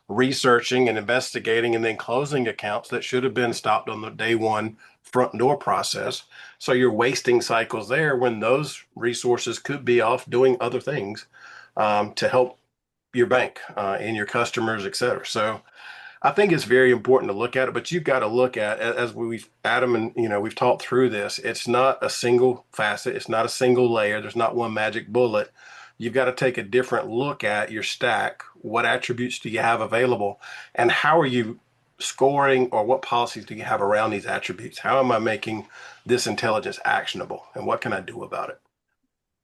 researching and investigating and then closing accounts that should have been stopped on the day one front door process. So you're wasting cycles there when those resources could be off doing other things to help your bank and your customers, et cetera. So I think it's very important to look at it, but you've got to look at as we've Adam and we've talked through this. It's not a single facet. It's not a single layer. There's not one magic bullet. You've got to take a different look at your stack. What attributes do you have available, and how are you scoring, or what policies do you have around these attributes? How am I making this intelligence actionable, and what can I do about it?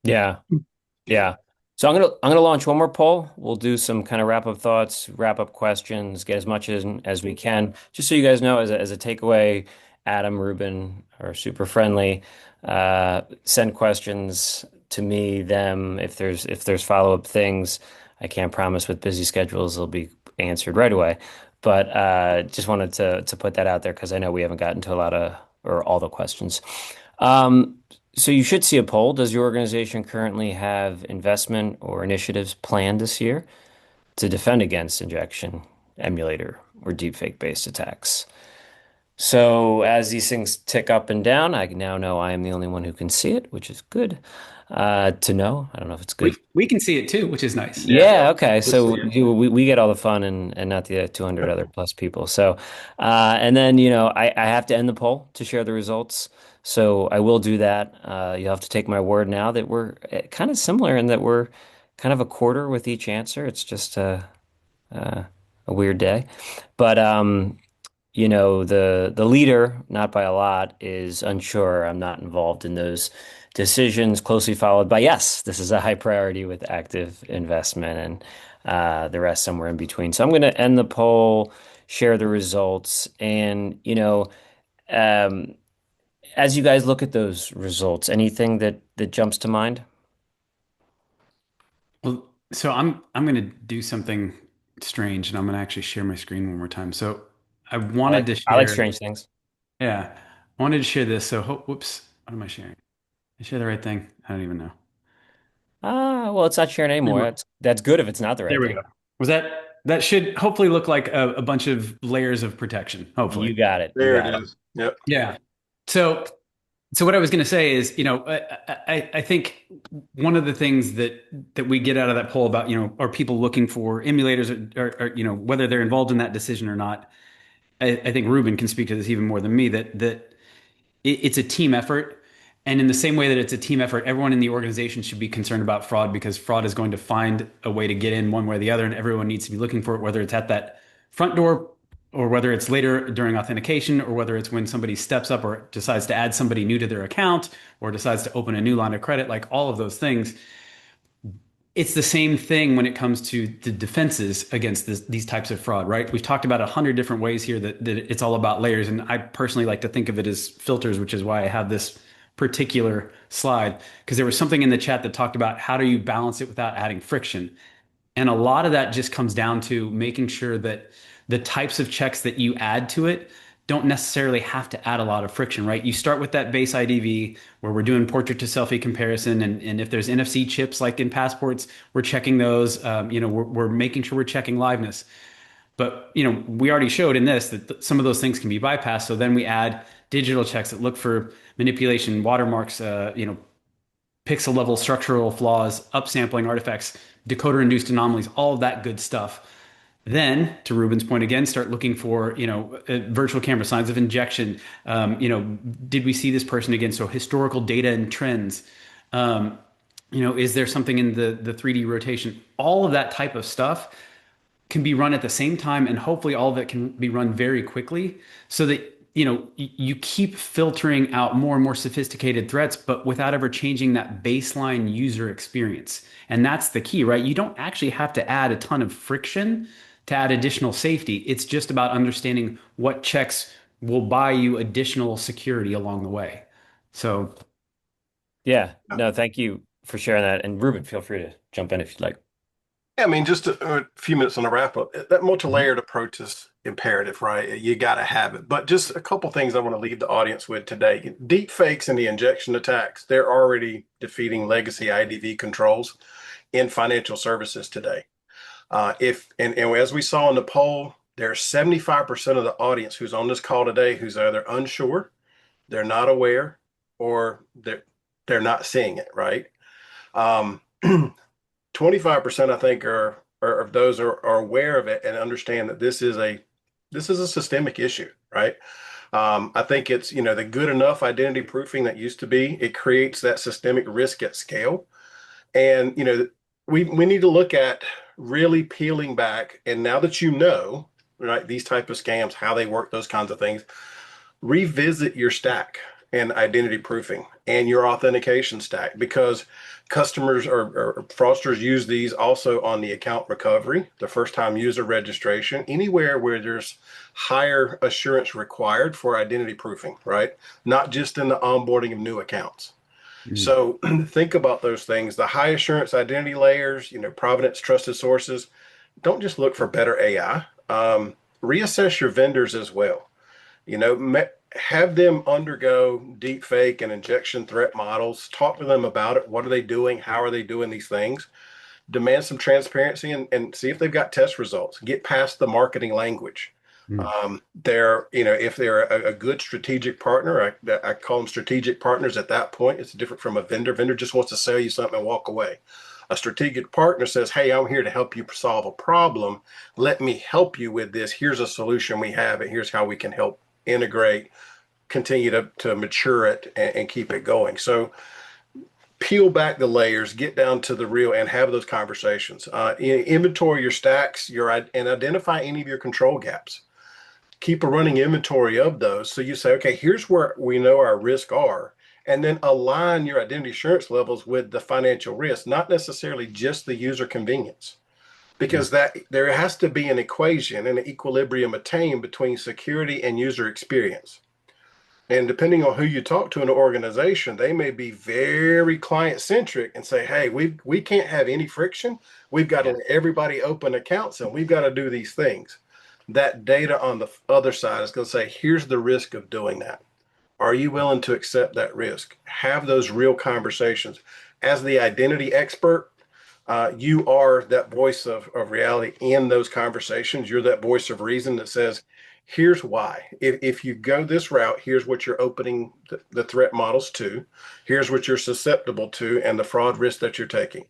Yeah. Excuse me. Yeah. So I'm gonna launch one more poll. We'll do some kind of wrap up thoughts, wrap up questions, get as much as we can. Just so you guys know, as a takeaway, Adam, Ruben are super friendly. Send questions to me, them. If there's follow-up things, I can't promise with busy schedules they'll be answered right away. But just wanted to put that out there because I know we haven't gotten to a lot of or all the questions. Um, so you should see a poll. Does your organization currently have investment or initiatives planned this year to defend against injection, emulator, or deepfake-based attacks? So as these things tick up and down, I now know I am the only one who can see it, which is good to know. I don't know if it's We good. we can see it too, which is nice. Yeah. Yeah, okay. Let's So see it. we get all the fun and not the 200 other plus people. So and then I have to end the poll to share the results. So I will do that. You'll have to take my word now that we're kind of similar in that we're kind of a quarter with each answer. It's just uh, a weird day. But the leader, not by a lot, is unsure. I'm not involved in those decisions, closely followed by yes, this is a high priority with active investment and the rest somewhere in between. So I'm going to end the poll, share the results, and um, as you guys look at those results, anything that jumps to mind? Well, so I'm going to do something strange, and I'm going to actually share my screen one more time. So I wanted to I like share, strange things. yeah, I wanted to share this. So whoops, what am I sharing? Did I share the right thing? I don't even know. Well, it's not sharing anymore. That's good if it's not the There right we go. thing. That should hopefully look like a bunch of layers of protection, hopefully. You got it. You There it got it. is. Yep. Yeah. So so what I was going to say is, I think one of the things that we get out of that poll about, are people looking for emulators or whether they're involved in that decision or not. I think Ruben can speak to this even more than me, that it's a team effort. And in the same way that it's a team effort, everyone in the organization should be concerned about fraud because fraud is going to find a way to get in one way or the other, and everyone needs to be looking for it, whether it's at that front door or whether it's later during authentication or whether it's when somebody steps up or decides to add somebody new to their account or decides to open a new line of credit, like all of those things. It's the same thing when it comes to the defenses against these types of fraud, right? We've talked about 100 different ways here that it's all about layers. And I personally like to think of it as filters, which is why I have this particular slide, because there was something in the chat that talked about how do you balance it without adding friction. And a lot of that just comes down to making sure that the types of checks that you add to it don't necessarily have to add a lot of friction, right? You start with that base IDV where we're doing portrait to selfie comparison. And if there's NFC chips like in passports, we're checking those. We're making sure we're checking liveness. But, we already showed in this that some of those things can be bypassed. So then we add digital checks that look for manipulation, watermarks, pixel level structural flaws, upsampling artifacts, decoder induced anomalies, all of that good stuff. Then, to Ruben's point again, start looking for virtual camera signs of injection. Did we see this person again? So historical data and trends. Is there something in the 3D rotation? All of that type of stuff can be run at the same time, and hopefully all of it can be run very quickly, so that you keep filtering out more and more sophisticated threats, but without ever changing that baseline user experience. And that's the key, right? You don't actually have to add a ton of friction to add additional safety. It's just about understanding what checks will buy you additional security along the way. So Yeah. No, thank you for sharing that. And Ruben, feel free to jump in if you'd like. Yeah, I mean, just a few minutes on the wrap up. That multi-layered approach is imperative, right? You got to have it. But just a couple things I want to leave the audience with today. Deep fakes and the injection attacks, they're already defeating legacy IDV controls in financial services today. And as we saw in the poll, there's 75% of the audience who's on this call today who's either unsure, they're not aware, or they're not seeing it, right? 25% I think are of those are aware of it and understand that this is a systemic issue, right? I think it's the good enough identity proofing that used to be, it creates that systemic risk at scale. And we need to look at really peeling back, and now that right, these type of scams, how they work, those kinds of things, revisit your stack and identity proofing and your authentication stack, because customers or fraudsters use these also on the account recovery, the first time user registration, anywhere where there's higher assurance required for identity proofing, right? Not just in the onboarding of new accounts. mm, So think about those things, the high assurance identity layers, provenance, trusted sources. Don't just look for better AI. Reassess your vendors as well. Have them undergo deep fake and injection threat models. Talk to them about it. What are they doing? How are they doing these things? Demand some transparency and see if they've got test results. Get past the marketing language. Mm. If they're a good strategic partner, I call them strategic partners at that point. It's different from a vendor. Vendor just wants to sell you something and walk away. A strategic partner says, hey, I'm here to help you solve a problem. Let me help you with this. Here's a solution we have, and here's how we can help integrate, continue to mature it and keep it going. So peel back the layers, get down to the real, and have those conversations. Inventory your stacks, and identify any of your control gaps. Keep a running inventory of those. So you say, okay, here's where we know our risks are, and then align your identity assurance levels with the financial risk, not necessarily just the user convenience, Yeah. because that there has to be an equation and an equilibrium attained between security and user experience. And depending on who you talk to in an organization, they may be very client centric and say, hey, we can't have any friction. We've got to Yeah. let everybody open accounts and we've got to do these things. That data on the other side is going to say, here's the risk of doing that. Are you willing to accept that risk? Have those real conversations. As the identity expert, you are that voice of reality in those conversations. You're that voice of reason that says, here's why. If you go this route, here's what you're opening the threat models to. Here's what you're susceptible to and the fraud risk that you're taking.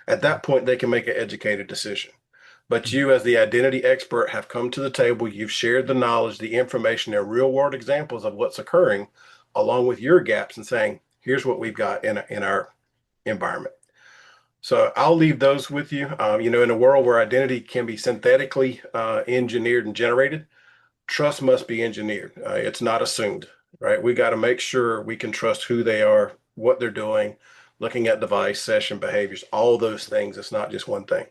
At that point, they can make an educated decision. But you, as the identity expert, have come to the table. You've shared the knowledge, the information, and real world examples of what's occurring, along with your gaps, and saying, here's what we've got in our environment. So I'll leave those with you. In a world where identity can be synthetically engineered and generated, trust must be engineered. It's not assumed, right? We got to make sure we can trust who they are, what they're doing, looking at device session behaviors, all those things. It's not just one thing.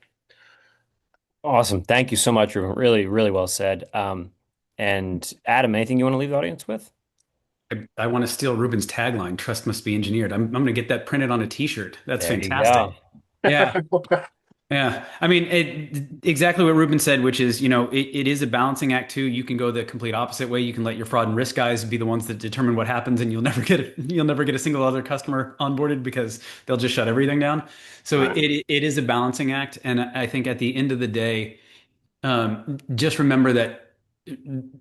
Awesome. Thank you so much, Ruben. Really, really well said. And Adam, anything you want to leave the audience with? I want to steal Ruben's tagline, trust must be engineered. I'm going to get that printed on a t-shirt. That's There you fantastic. go. Yeah. Yeah. I mean, exactly what Ruben said, which is, it is a balancing act too. You can go the complete opposite way. You can let your fraud and risk guys be the ones that determine what happens, and you'll never get a single other customer onboarded because they'll just shut everything down. So Right. it is a balancing act. And I think at the end of the day, just remember that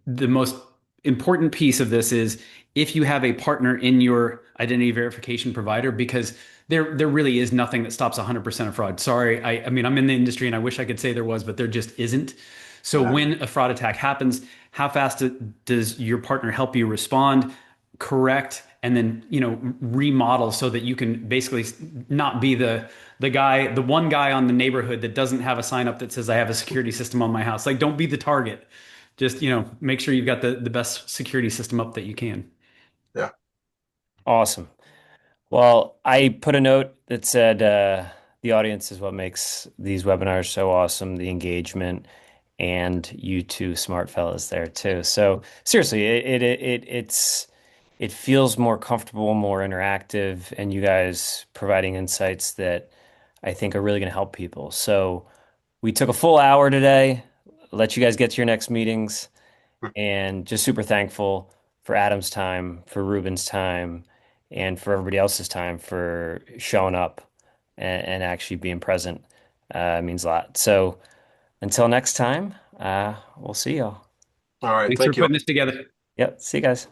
the most important piece of this is if you have a partner in your identity verification provider, because there really is nothing that stops 100% of fraud. Sorry, I mean, I'm in the industry and I wish I could say there was, but there just isn't. So Yeah. when a fraud attack happens, how fast does your partner help you respond, correct, and then remodel so that you can basically not be the one guy on the neighborhood that doesn't have a sign up that says I have a security system on my house. Like, don't be the target. Just make sure you've got the best security system up that you can. Yeah. Awesome. Well, I put a note that said the audience is what makes these webinars so awesome, the engagement, and you two smart fellas there too. So seriously, it feels more comfortable, more interactive, and you guys providing insights that I think are really going to help people. So we took a full hour today, let you guys get to your next meetings, and just super thankful for Adam's time, for Ruben's time, and for everybody else's time for showing up and actually being present. Means a lot. So until next time, we'll see y'all. All right. Thanks for Thank you. putting this together. Yep. See you guys.